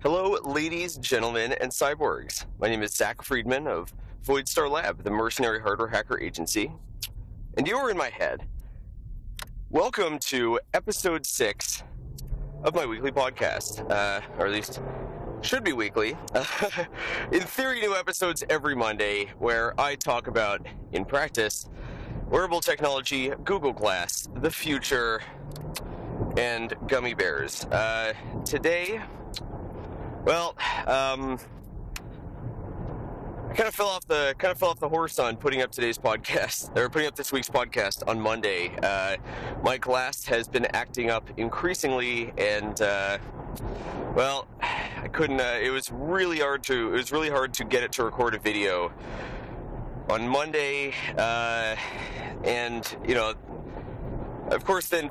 Hello, ladies, gentlemen, and cyborgs. My name is Zach Friedman of Voidstar Lab, the mercenary hardware hacker agency, and you are in my head. Welcome to episode 6 of my weekly podcast, or at least should be weekly. In theory, new episodes every Monday, where I talk about, in practice, wearable technology, Google Glass, the future, and gummy bears. Today, well, I kind of fell off the horse on putting up today's podcast, or putting up this week's podcast on Monday. My glass has been acting up increasingly, and well, I couldn't. It was really hard to get it to record a video on Monday, and you know. Of course, then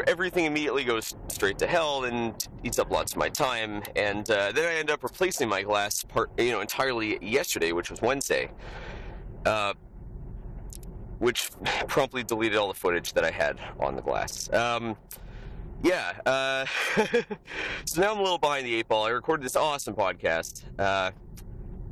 everything immediately goes straight to hell and eats up lots of my time. And then I end up replacing my glass entirely yesterday, which was Wednesday, which promptly deleted all the footage that I had on the glass. So now I'm a little behind the eight ball. I recorded this awesome podcast.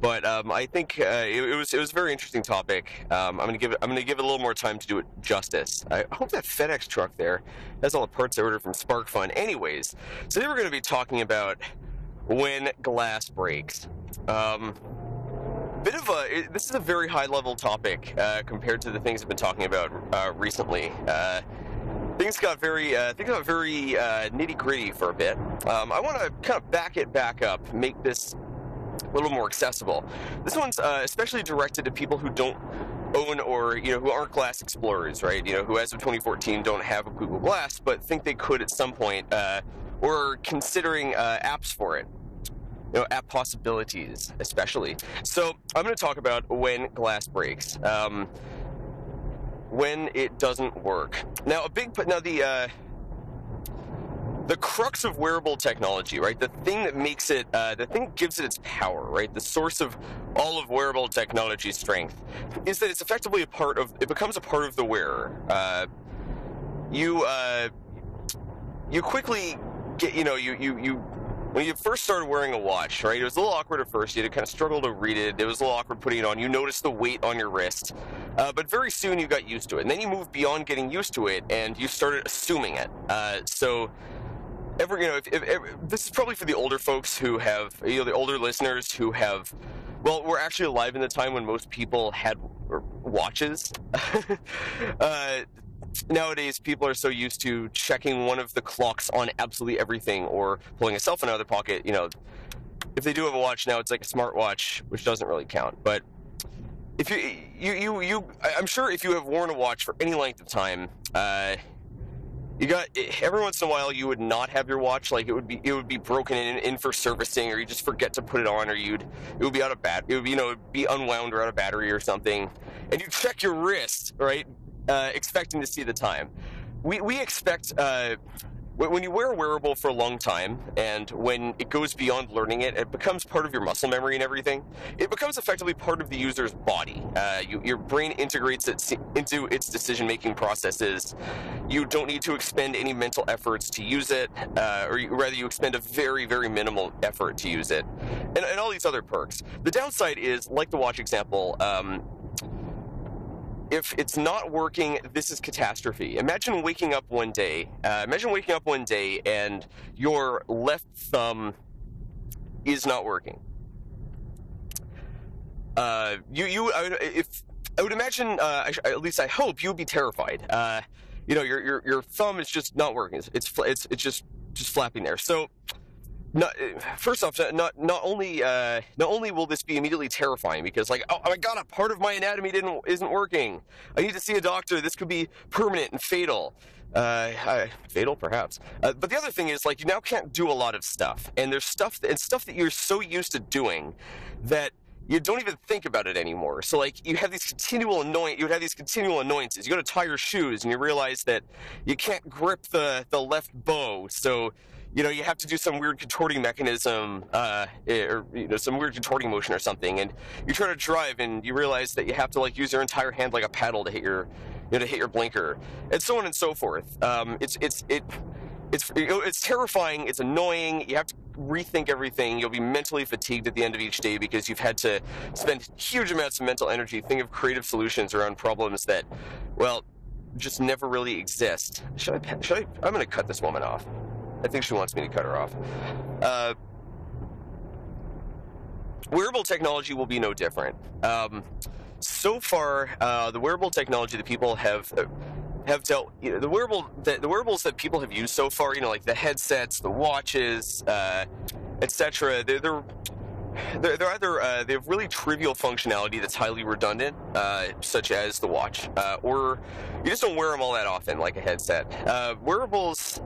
But I think it was a very interesting topic. I'm gonna give it a little more time to do it justice. I hope that FedEx truck there has all the parts I ordered from SparkFun. Anyways, so today we're going to be talking about when glass breaks. This is a very high level topic compared to the things I've been talking about recently. Things got very nitty gritty for a bit. I want to kind of back up, make this a little more accessible. This one's especially directed to people who don't own or who aren't glass explorers, right? Who as of 2014 don't have a Google Glass but think they could at some point, or considering apps for it. App possibilities, especially. So I'm going to talk about when glass breaks, when it doesn't work. Now, the crux of wearable technology, right? The thing that makes it, the thing that gives it its power, right? The source of all of wearable technology's strength is that it's effectively it becomes a part of the wearer. You quickly get, when you first started wearing a watch, right? It was a little awkward at first. You had to kind of struggle to read it. It was a little awkward putting it on. You noticed the weight on your wrist. But very soon you got used to it. And then you moved beyond getting used to it and you started assuming it. This is probably for the older folks who have, the older listeners who have, well, we're actually alive in the time when most people had watches. Nowadays, people are so used to checking one of the clocks on absolutely everything or pulling a cell phone out of their pocket. If they do have a watch now, it's like a smartwatch, which doesn't really count. But if I'm sure if you have worn a watch for any length of time, every once in a while you would not have your watch, like it would be broken in for servicing, or you just forget to put it on, or it would be out of be unwound or out of battery or something, and you check your wrist, right, expecting to see the time. We expect when you wear a wearable for a long time, and when it goes beyond learning it, it becomes part of your muscle memory and everything. It becomes effectively part of the user's body. Your brain integrates it into its decision-making processes. You don't need to expend any mental efforts to use it, or rather you expend a very, very minimal effort to use it. And all these other perks. The downside is, like the watch example, if it's not working, this is catastrophe. Imagine waking up one day and your left thumb is not working. I would imagine, at least I hope, you would be terrified. Your thumb is just not working. It's just flapping there. So, first off, not only will this be immediately terrifying because, like, oh my god, a part of my anatomy isn't working. I need to see a doctor. This could be permanent and fatal. Fatal, perhaps. But the other thing is, like, you now can't do a lot of stuff, and there's stuff that you're so used to doing that you don't even think about it anymore. So, like, you would have these continual annoyances. You go to tie your shoes, and you realize that you can't grip the left bow, so you have to do some weird contorting mechanism, or some weird contorting motion or something, and you try to drive, and you realize that you have to, like, use your entire hand like a paddle to hit your blinker, and so on and so forth. it's terrifying. It's annoying. You have to rethink everything. You'll be mentally fatigued at the end of each day because you've had to spend huge amounts of mental energy thinking of creative solutions around problems that, well, just never really exist. Should I? I'm going to cut this woman off. I think she wants me to cut her off. Wearable technology will be no different. So far, the wearable technology that people have dealt, the wearables that people have used so far, like the headsets, the watches, etc. They're either they have really trivial functionality that's highly redundant, such as the watch, or you just don't wear them all that often, like a headset. Wearables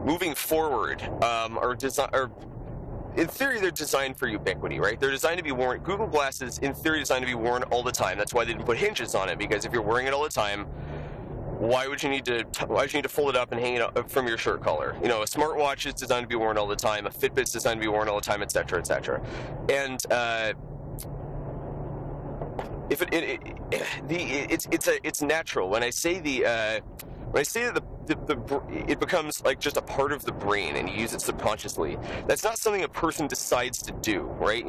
moving forward in theory, they're designed for ubiquity, right? They're designed to be worn. Google Glasses, in theory, designed to be worn all the time. That's why they didn't put hinges on it, because if you're wearing it all the time, why would you need to fold it up and hang it up from your shirt collar? A smartwatch is designed to be worn all the time. A Fitbit's designed to be worn all the time, etc., etc. And it's natural. When I say that it becomes like just a part of the brain and you use it subconsciously, that's not something a person decides to do, right?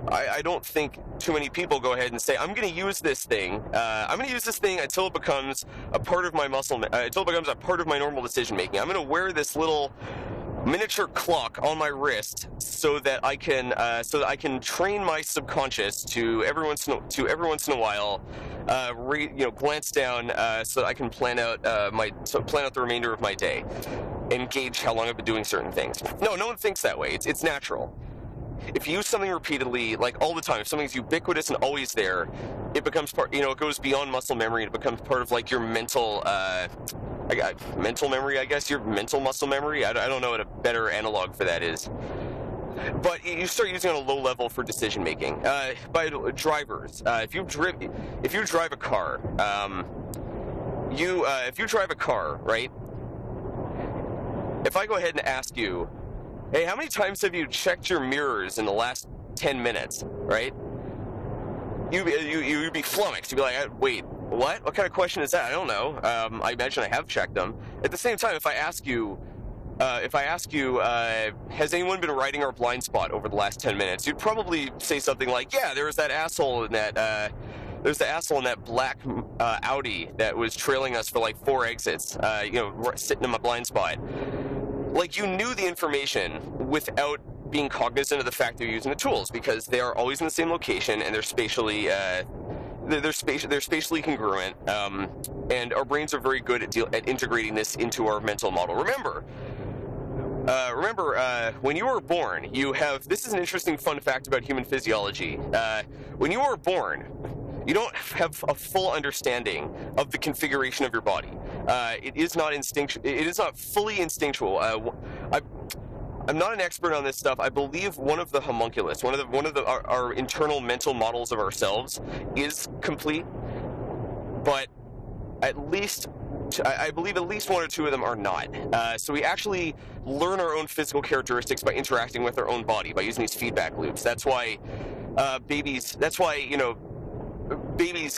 I don't think too many people go ahead and say, I'm going to use this thing. I'm going to use this thing until it becomes a part of my until it becomes a part of my normal decision making. I'm going to wear this little miniature clock on my wrist so that I can train my subconscious to every once in a while glance down so that I can plan out the remainder of my day and gauge how long I've been doing certain things. No one thinks that way. It's natural. If you use something repeatedly, like all the time, if something's ubiquitous and always there, it becomes part, it goes beyond muscle memory and it becomes part of like your mental memory, I guess, your mental muscle memory. I don't know what a better analog for that is. But you start using it on a low level for decision making. By drivers, if you drive a car, right? If I go ahead and ask you, hey, how many times have you checked your mirrors in the last 10 minutes, right? You'd be flummoxed. You'd be like, wait, what? What kind of question is that? I don't know. I imagine I have checked them. At the same time, if I ask you, has anyone been riding our blind spot over the last 10 minutes? You'd probably say something like, yeah, there was that asshole in that, there's the asshole in that black Audi that was trailing us for like 4 exits, sitting in my blind spot. Like, you knew the information without being cognizant of the fact they're using the tools, because they are always in the same location and they're spatially congruent, and our brains are very good at integrating this into our mental model. Remember, when you were born, this is an interesting fun fact about human physiology. When you are born, you don't have a full understanding of the configuration of your body. It is not fully instinctual. I'm not an expert on this stuff. I believe one of the homunculus, our internal mental models of ourselves, is complete, but I believe at least 1 or 2 of them are not. So we actually learn our own physical characteristics by interacting with our own body, by using these feedback loops. That's why babies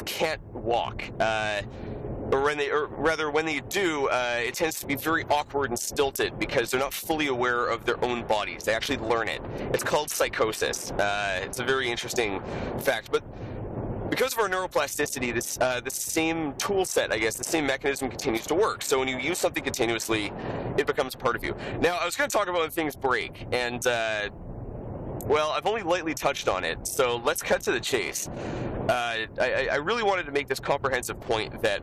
can't walk, or when they do, it tends to be very awkward and stilted because they're not fully aware of their own bodies. They actually learn it. It's called psychosis. It's a very interesting fact, but because of our neuroplasticity, this same tool set, I guess, the same mechanism continues to work. So when you use something continuously, it becomes a part of you. Now, I was going to talk about when things break, and well, I've only lightly touched on it, so let's cut to the chase. I really wanted to make this comprehensive point that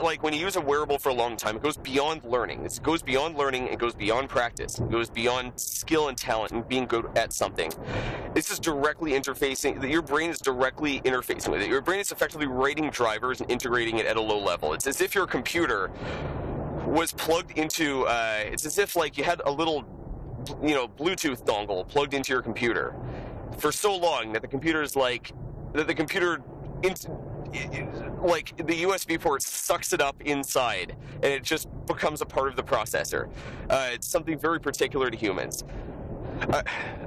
like when you use a wearable for a long time, it goes beyond learning. It goes beyond learning, it goes beyond practice, it goes beyond skill and talent and being good at something. This is directly interfacing, your brain is directly interfacing with it. Your brain is effectively writing drivers and integrating it at a low level. It's as if your computer was plugged into, it's as if like you had a little, Bluetooth dongle plugged into your computer for so long that the computer's like, like the USB port sucks it up inside and it just becomes a part of the processor. It's something very particular to humans.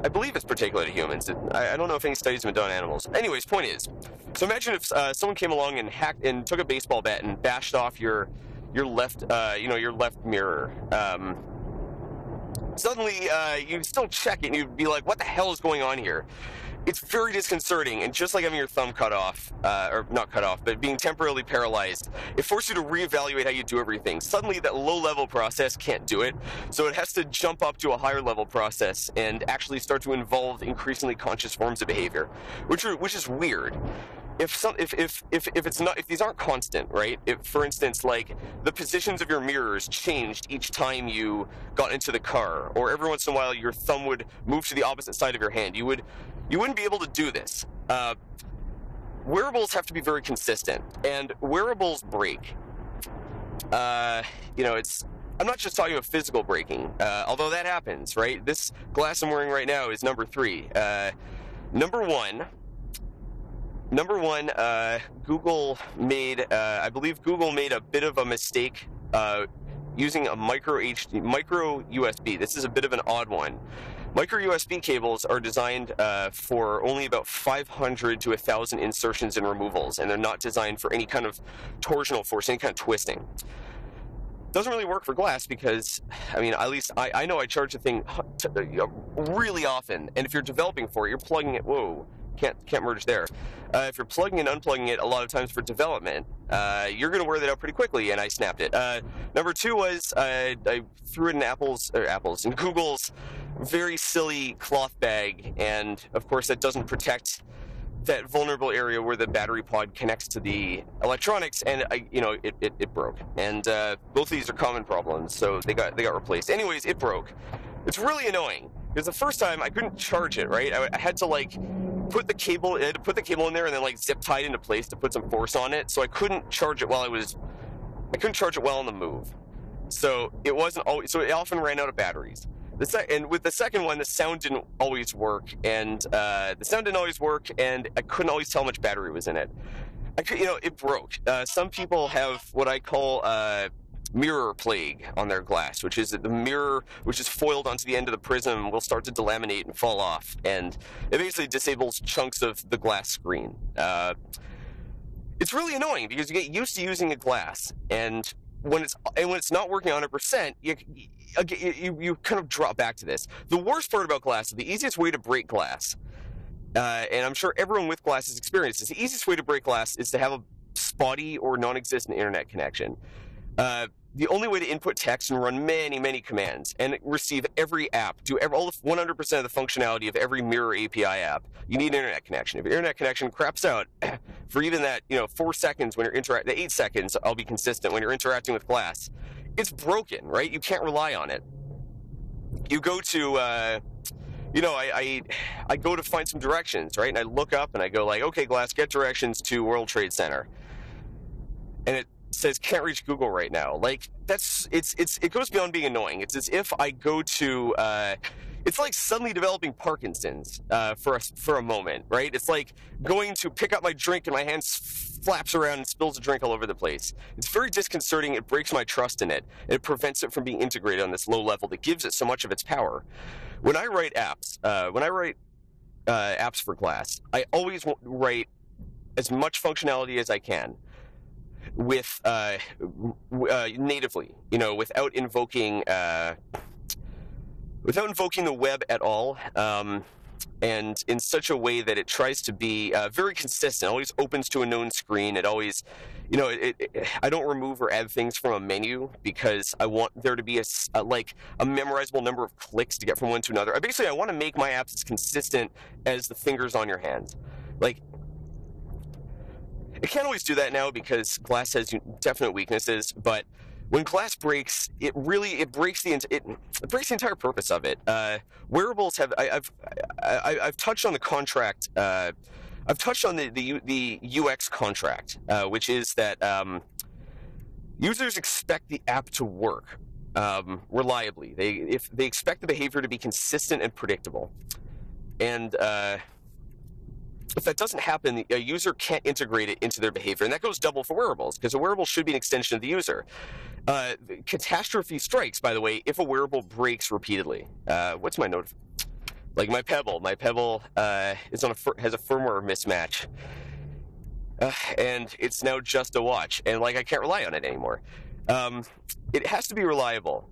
I believe it's particular to humans. I don't know if any studies have been done on animals. Anyways, point is, so imagine if someone came along and took a baseball bat and bashed off your left mirror. Suddenly, you still check it and you'd be like, what the hell is going on here? It's very disconcerting, and just like having your thumb cut off, or not cut off, but being temporarily paralyzed, it forces you to reevaluate how you do everything. Suddenly, that low-level process can't do it, so it has to jump up to a higher-level process and actually start to involve increasingly conscious forms of behavior, which is weird. If these aren't constant, right? If, for instance, like the positions of your mirrors changed each time you got into the car, or every once in a while your thumb would move to the opposite side of your hand, you wouldn't be able to do this. Wearables have to be very consistent, and wearables break. I'm not just talking about physical breaking, although that happens, right? This glass I'm wearing right now is number 3. Number one, Google made, I believe Google made a bit of a mistake using a micro USB. This is a bit of an odd one. Micro USB cables are designed for only about 500 to 1,000 insertions and removals, and they're not designed for any kind of torsional force, any kind of twisting. Doesn't really work for glass because, I mean, at least I know I charge the thing really often, and if you're developing for it, you're plugging it, whoa. Can't merge there. If you're plugging and unplugging it a lot of times for development, you're going to wear that out pretty quickly, and I snapped it. Number 2 was I threw it in Google's very silly cloth bag, and of course that doesn't protect that vulnerable area where the battery pod connects to the electronics, and it broke. And both of these are common problems, so they got replaced. Anyways, it broke. It's really annoying because the first time I couldn't charge it. Right, I had to put the cable in there and then zip tie it into place to put some force on it. So I couldn't charge it while on the move. So it wasn't always. So it often ran out of batteries. And with the second one, the sound didn't always work, and I couldn't always tell how much battery was in it. It broke. Some people have what I call mirror plague on their glass, which is that the mirror, which is foiled onto the end of the prism, will start to delaminate and fall off, and it basically disables chunks of the glass screen. It's really annoying because you get used to using a glass, and when it's not working 100%, you kind of drop back to this. The worst part about glass, the easiest way to break glass, and I'm sure everyone with glass has experienced this, the easiest way to break glass is to have a spotty or non-existent internet connection. The only way to input text and run many, many commands and receive every app, do all 100% of the functionality of every Mirror API app, you need an internet connection. If your internet connection craps out for even that, 4 seconds when you're interacting, 8 seconds, I'll be consistent, when you're interacting with glass, it's broken, right? You can't rely on it. You go to, I go to find some directions, right? And I look up and I go okay, glass, get directions to World Trade Center. And it says can't reach Google right now. It goes beyond being annoying. It's as if I go to it's like suddenly developing Parkinson's for a moment, right? It's like going to pick up my drink and my hand flaps around and spills the drink all over the place. It's very disconcerting. It breaks my trust in it, and it prevents it from being integrated on this low level that gives it so much of its power. When I write apps, apps for glass, I always write as much functionality as I can with natively, without invoking the web at all, and in such a way that it tries to be very consistent. It always opens to a known screen. It always, I don't remove or add things from a menu because I want there to be a memorizable number of clicks to get from one to another. I want to make my apps as consistent as the fingers on your hands. It can't always do that now because glass has definite weaknesses, but when glass breaks, it breaks the entire purpose of it. Wearables have I've touched on the contract. I've touched on the UX contract, which is that users expect the app to work reliably. They expect the behavior to be consistent and predictable, and if that doesn't happen, a user can't integrate it into their behavior, and that goes double for wearables, because a wearable should be an extension of the user. Catastrophe strikes, by the way, if a wearable breaks repeatedly. What's my note? My Pebble. My Pebble has a firmware mismatch, and it's now just a watch, and I can't rely on it anymore. It has to be reliable,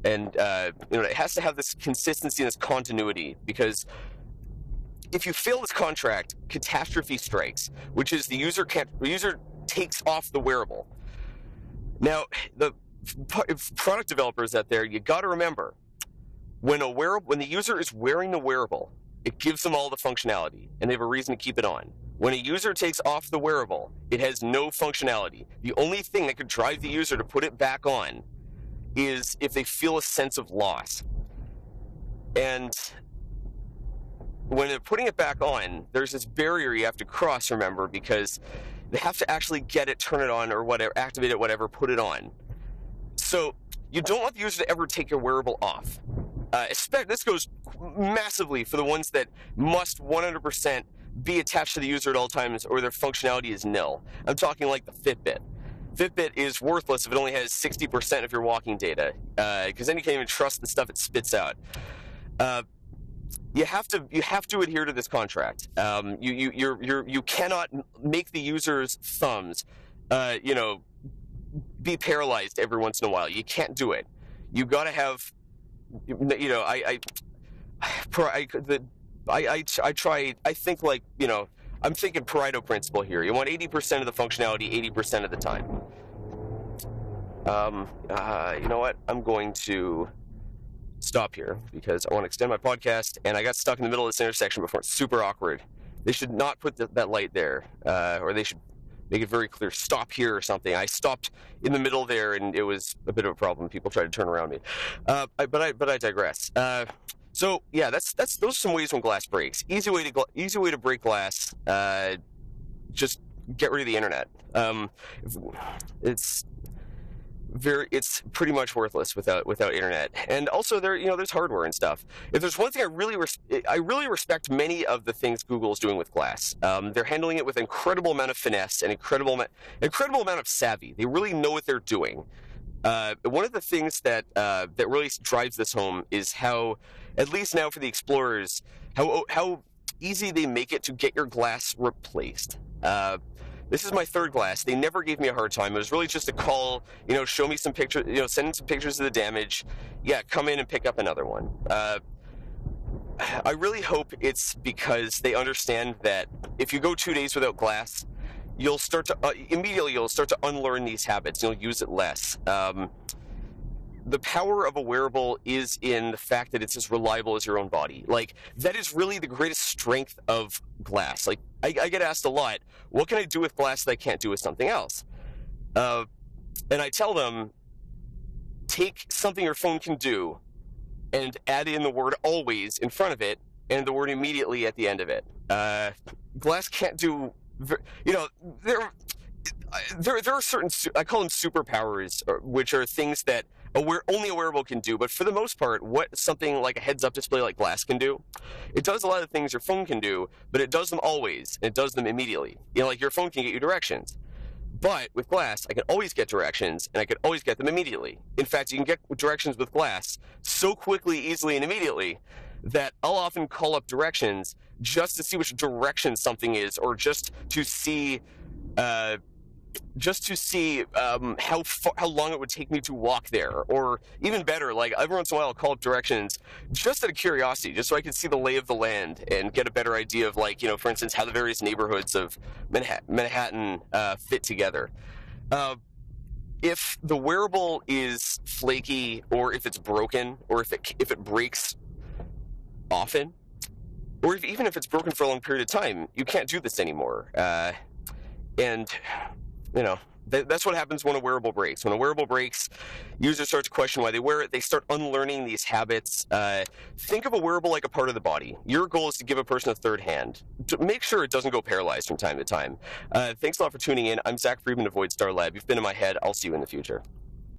and it has to have this consistency and this continuity, because if you fail this contract, catastrophe strikes, which is the user takes off the wearable. Now, the product developers out there, you got to remember, when the user is wearing the wearable, it gives them all the functionality, and they have a reason to keep it on. When a user takes off the wearable, it has no functionality. The only thing that could drive the user to put it back on is if they feel a sense of loss. And when they're putting it back on, there's this barrier you have to cross, remember, because they have to actually get it, turn it on, or whatever, activate it, whatever, put it on. So you don't want the user to ever take your wearable off. This goes massively for the ones that must 100% be attached to the user at all times, or their functionality is nil. I'm talking like the Fitbit. Fitbit is worthless if it only has 60% of your walking data, because then you can't even trust the stuff it spits out. You have to adhere to this contract. You cannot make the user's thumbs, be paralyzed every once in a while. You can't do it. You got to have, I'm thinking Pareto principle here. You want 80% of the functionality 80% of the time. You know what? I'm going to stop here because I want to extend my podcast, and I got stuck in the middle of this intersection before. It's super awkward. They should not put that light there, or they should make it very clear, stop here or something. I stopped in the middle there, and it was a bit of a problem. People tried to turn around me. But I digress. So yeah, those are some ways when glass breaks. Easy way to break glass. Just get rid of the internet. It's pretty much worthless without internet. And also there's hardware and stuff. If there's one thing I really respect many of the things Google is doing with glass. They're handling it with incredible amount of finesse and incredible amount of savvy. They really know what they're doing. One of the things that really drives this home is how, at least now for the Explorers, how easy they make it to get your glass replaced. This is my third glass. They never gave me a hard time. It was really just a call, show me some pictures, send in some pictures of the damage. Yeah, come in and pick up another one. I really hope it's because they understand that if you go 2 days without glass, you'll start to unlearn these habits. You'll use it less. The power of a wearable is in the fact that it's as reliable as your own body. Like, that is really the greatest strength of glass. Like, I get asked a lot, what can I do with glass that I can't do with something else? And I tell them, take something your phone can do and add in the word always in front of it and the word immediately at the end of it. Glass can't do, there are certain, I call them superpowers, which are things that only a wearable can do. But for the most part, what something like a heads-up display like glass can do, it does a lot of things your phone can do, but it does them always, and it does them immediately. Like your phone can get you directions. But with glass, I can always get directions, and I can always get them immediately. In fact, you can get directions with glass so quickly, easily, and immediately that I'll often call up directions just to see which direction something is, or just to see how long it would take me to walk there, or even better, like every once in a while I'll call up directions just out of curiosity, just so I can see the lay of the land and get a better idea of, for instance, how the various neighborhoods of Manhattan fit together. If the wearable is flaky, or if it's broken, or if it breaks often, or even if it's broken for a long period of time, you can't do this anymore. And that's what happens when a wearable breaks. When a wearable breaks, users start to question why they wear it. They start unlearning these habits. Think of a wearable like a part of the body. Your goal is to give a person a third hand. To make sure it doesn't go paralyzed from time to time. Thanks a lot for tuning in. I'm Zach Friedman of Void Star Lab. You've been in my head. I'll see you in the future.